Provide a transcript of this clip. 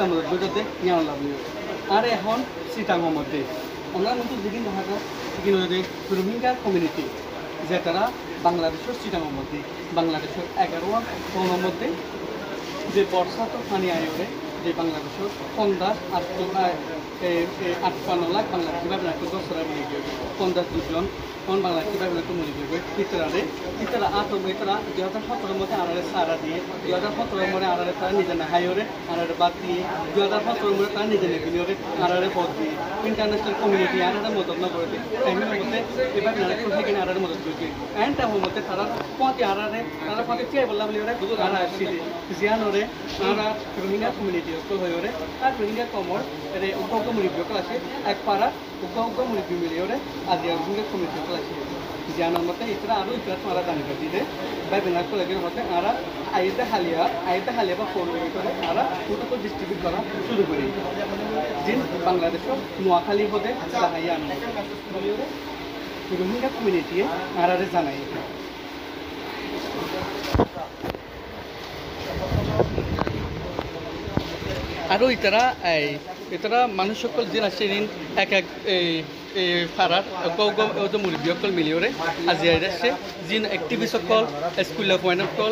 মধ্যে বুঝতে নিয়ে লাভ আর এখন চিটাঙের মধ্যে আমরা মতো যেদিন দেখা যায় সেদিন রোহিঙ্গা কমিউনিটি যে তারা বাংলাদেশের চিটাঙের মধ্যে বাংলাদেশের 11 টাউনের মধ্যে যে বর্ষাত পানি আয়োগে যে বাংলাদেশের 50 লাখ বাংলাদেশি ভাবনা একটু দশরা নিয়ে গিয়ে 50 জন কোন বাংলাদেশি ভাবনা একটু মরে গিয়ে ইতারা আতঙ্ক ইতারা 2017 মধ্যে আড়ারে সারা দিয়ে 2017 মধ্যে আড়ারে তারা নিজে না হাইওরে আড়ারে বাদ দিয়ে 2017 মধ্যে তারা নিজে নেবিনিওরে আড়ারে পথ দিয়ে ইন্টারন্যাশনাল কমিউনিটি আড়ারে মদত না করে দিয়ে এমনি মধ্যে এবার নারকেল থেকে আড়ারে মদত করে এন্ড টাইমের মধ্যে তারা পথে আড়ারে তারা পথে চেয়ে বললাম ওরে তারা আসছিল জিয়ানোরে তারা রোহিঙ্গা কমিউনিটি হয়ে ওরে আর রোহিঙ্গা কমর এর উগ্র মুরিব্য আছে এক পাড়া উগ্র মুরিব্য মিলিয়ে ওরে আজ রোহিঙ্গা কমিউনিটি আছে জিয়ানোর মধ্যে এছাড়া আরও ইতিহাস তারা জানিয়ে দিলে বা বিনাশ করে হতে আরা আইতে হালিয়া বা ফোন করে আরা ফুটো ডিস্ট্রিবিউট করা শুরু করি যে বাংলাদেশের নোয়াখালী হতে সাহায্য আনবে রোহিঙ্গা কমিউনিটি আরারে জানাই আৰু ইতারা মানুষ সকল যে আছে এক এক ফারার মুরব্বী সকল মিলিওরে আজি আসছে যিন এক্টিভিষ্ট সকল স্কুল পয়েন্ট সকল